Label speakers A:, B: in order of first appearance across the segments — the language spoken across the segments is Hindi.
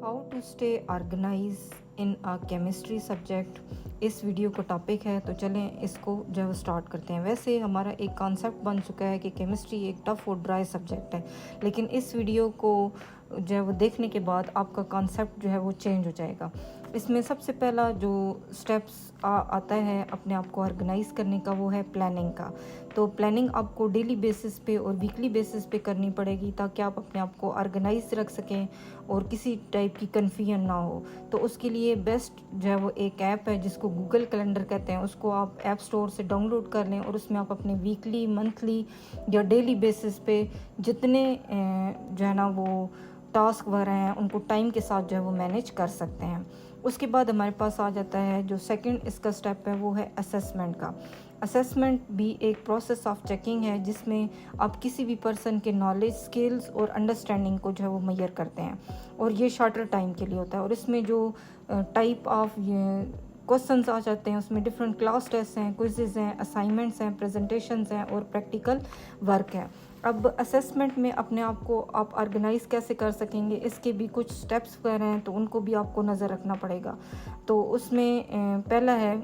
A: How to stay organise in a chemistry subject इस वीडियो का टॉपिक है। तो चलें इसको जो है स्टार्ट करते हैं। वैसे हमारा एक कॉन्सेप्ट बन चुका है कि केमिस्ट्री एक टफ और ड्राई सब्जेक्ट है, लेकिन इस वीडियो को जो है वो देखने के बाद आपका कॉन्सेप्ट जो है वो चेंज हो जाएगा। इसमें सबसे पहला जो स्टेप्स आता है अपने आप को ऑर्गेनाइज करने का, वो है प्लानिंग का। तो प्लानिंग आपको डेली बेसिस पे और वीकली बेसिस पे करनी पड़ेगी ताकि आप अपने आप को ऑर्गेनाइज रख सकें और किसी टाइप की कन्फ्यूजन ना हो। तो उसके लिए बेस्ट जो है वो एक ऐप है जिसको गूगल कैलेंडर कहते हैं, उसको आप ऐप स्टोर से डाउनलोड कर लें और उसमें आप अपने वीकली, मंथली या डेली बेसिस पे जितने जो है ना वो टास्क वगैरह हैं उनको टाइम के साथ जो है वो मैनेज कर सकते हैं। उसके बाद हमारे पास आ जाता है जो सेकंड इसका स्टेप है, वो है असेसमेंट का। असेसमेंट भी एक प्रोसेस ऑफ चेकिंग है जिसमें आप किसी भी पर्सन के नॉलेज, स्किल्स और अंडरस्टैंडिंग को जो है वो मेजर करते हैं, और ये शॉर्टर टाइम के लिए होता है। और इसमें जो टाइप ऑफ क्वेश्चंस आ जाते हैं उसमें डिफरेंट क्लास टेस्ट हैं, क्विजेज हैं, असाइनमेंट्स हैं, प्रेजेंटेशंस हैं और प्रैक्टिकल वर्क है। अब असेसमेंट में अपने आप को आप ऑर्गेनाइज कैसे कर सकेंगे, इसके भी कुछ स्टेप्स वगैरह हैं, तो उनको भी आपको नज़र रखना पड़ेगा। तो उसमें पहला है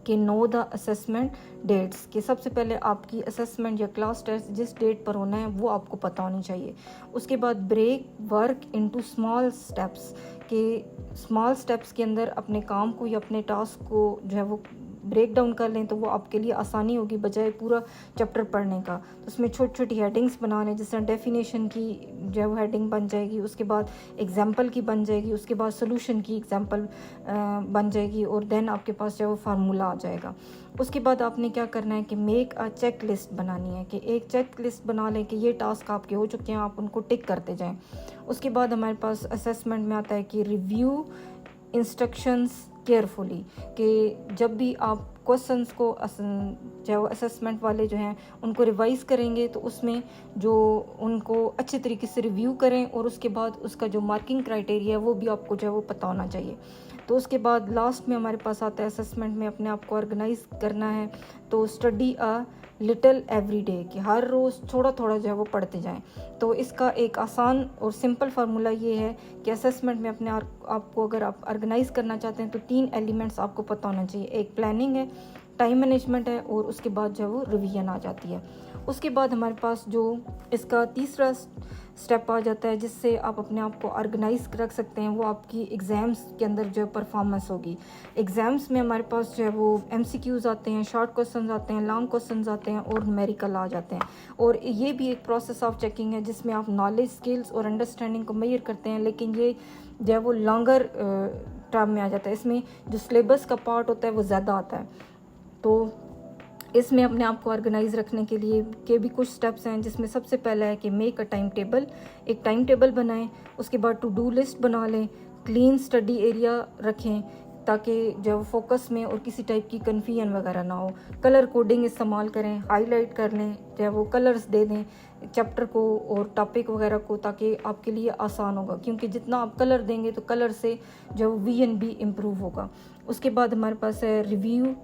A: कि नो द असेसमेंट डेट्स, कि सबसे पहले आपकी असेसमेंट या क्लास टेस्ट जिस डेट पर होना है वो आपको पता होनी चाहिए। उसके बाद break work into small steps, कि स्मॉल स्टेप्स के अंदर अपने काम को या अपने टास्क को जो है वो ब्रेक डाउन कर लें तो वो आपके लिए आसानी होगी बजाय पूरा चैप्टर पढ़ने का। तो उसमें छोटी छोटी हेडिंग्स बना लें, जिस तरह डेफिनेशन की जो है वो हेडिंग बन जाएगी, उसके बाद एग्जाम्पल की बन जाएगी, उसके बाद सोल्यूशन की एग्जाम्पल बन जाएगी, और देन आपके पास जो है वो फार्मूला आ जाएगा। उसके बाद आपने क्या करना है कि मेक अ चेक लिस्ट बनानी है, कि एक चेक लिस्ट बना लें कि ये टास्क आपके हो चुके हैं, आप उनको टिक करते जाएं। उसके बाद हमारे पास असेसमेंट में आता है कि रिव्यू इंस्ट्रक्शंस केयरफुली, कि जब भी आप क्वेश्चंस को जो असेसमेंट वाले जो हैं उनको रिवाइज करेंगे तो उसमें जो उनको अच्छे तरीके से रिव्यू करें, और उसके बाद उसका जो मार्किंग क्राइटेरिया है वो भी आपको जो है वो पता होना चाहिए। तो उसके बाद लास्ट में हमारे पास आता है असेसमेंट में अपने आप को ऑर्गेनाइज करना है, तो study a little every day, कि हर रोज़ थोड़ा थोड़ा जो है वो पढ़ते जाएं। तो इसका एक आसान और सिंपल फार्मूला ये है कि असेसमेंट में अपने आपको अगर आप ऑर्गेनाइज करना चाहते हैं तो 3 एलिमेंट्स आपको पता होना चाहिए। एक प्लानिंग है, टाइम मैनेजमेंट है, और उसके बाद जो है वो रिवीजन आ जाती है। उसके बाद हमारे पास जो इसका तीसरा स्टेप आ जाता है जिससे आप अपने आप को ऑर्गेनाइज रख सकते हैं, वो आपकी एग्ज़ाम्स के अंदर जो है परफॉर्मेंस होगी। एग्ज़ाम्स में हमारे पास जो है वो MCQs आते हैं, शॉर्ट क्वेश्चंस आते हैं, लॉन्ग क्वेश्चंस आते हैं और न्यूमेरिकल आ जाते हैं। और ये भी एक प्रोसेस ऑफ चेकिंग है जिसमें आप नॉलेज, स्किल्स और अंडरस्टैंडिंग को मेजर करते हैं, लेकिन ये जो है वो लॉन्गर टर्म में आ जाता है। इसमें जो सिलेबस का पार्ट होता है वो ज़्यादा आता है। तो इसमें अपने आप को ऑर्गेनाइज रखने के लिए के भी कुछ स्टेप्स हैं, जिसमें सबसे पहला है कि मेक अ टाइम टेबल, एक टाइम टेबल बनाएं। उसके बाद टू डू लिस्ट बना लें, क्लीन स्टडी एरिया रखें ताकि जो फोकस में और किसी टाइप की कन्फ्यूजन वगैरह ना हो। कलर कोडिंग इस्तेमाल करें, हाईलाइट कर लें, जो वो कलर्स दे दें चैप्टर को और टॉपिक वगैरह को, ताकि आपके लिए आसान होगा, क्योंकि जितना आप कलर देंगे तो कलर से जो विजन भी इम्प्रूव होगा। उसके बाद हमारे पास है रिव्यू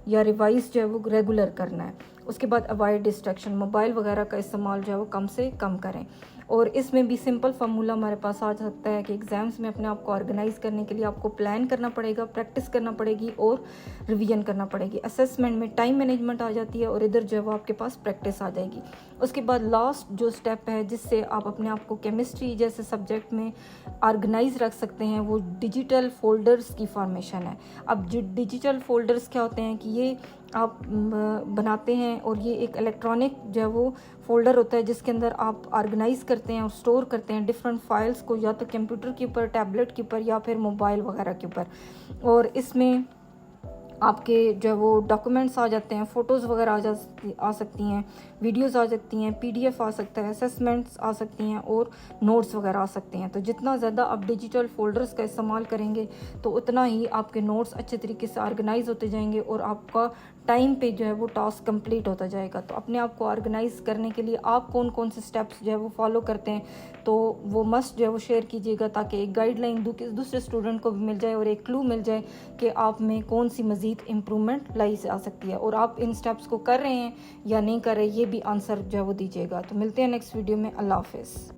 A: या रिवाइज जो है वो रेगुलर करना है। उसके बाद अवॉइड डिस्ट्रैक्शन, मोबाइल वगैरह का इस्तेमाल जो है वो कम से कम करें। और इसमें भी सिंपल फार्मूला हमारे पास आ सकता है कि एग्ज़ाम्स में अपने आप को ऑर्गेनाइज करने के लिए आपको प्लान करना पड़ेगा, प्रैक्टिस करना पड़ेगी और रिवीजन करना पड़ेगी। असेसमेंट में टाइम मैनेजमेंट आ जाती है और इधर जो है वो आपके पास प्रैक्टिस आ जाएगी। उसके बाद लास्ट जो स्टेप है जिससे आप अपने आप को केमिस्ट्री जैसे सब्जेक्ट में ऑर्गेनाइज रख सकते हैं, वो डिजिटल फोल्डर्स की फॉर्मेशन है। अब जो डिजिटल फोल्डर्स क्या होते हैं कि ये आप बनाते हैं, और ये एक इलेक्ट्रॉनिक जो है वो फोल्डर होता है जिसके अंदर आप ऑर्गेनाइज करते हैं और स्टोर करते हैं डिफरेंट फाइल्स को, या तो कंप्यूटर के ऊपर, टैबलेट के ऊपर या फिर मोबाइल वगैरह के ऊपर। और इसमें आपके जो है वो डॉक्यूमेंट्स आ जाते हैं, फ़ोटोज़ वगैरह आ सकती हैं, वीडियोस आ सकती हैं, PDF आ सकता है, असेसमेंट्स आ सकती हैं और नोट्स वगैरह आ सकते हैं। तो जितना ज़्यादा आप डिजिटल फोल्डर्स का इस्तेमाल करेंगे तो उतना ही आपके नोट्स अच्छे तरीके से ऑर्गेनाइज होते जाएंगे और आपका टाइम पे जो है वो टास्क कंप्लीट होता जाएगा। तो अपने आप को ऑर्गेनाइज करने के लिए आप कौन कौन से स्टेप्स जो है वो फॉलो करते हैं तो वो मस्ट जो है वो शेयर कीजिएगा, ताकि एक गाइडलाइन दूसरे स्टूडेंट को भी मिल जाए और एक क्लू मिल जाए कि आप में कौन सी मज़ीद इम्प्रूवमेंट लाई आ सकती है, और आप इन स्टेप्स को कर रहे हैं या नहीं कर रहे, ये भी आंसर जो है वो दीजिएगा। तो मिलते हैं नेक्स्ट वीडियो में। अल्लाह हाफिज़।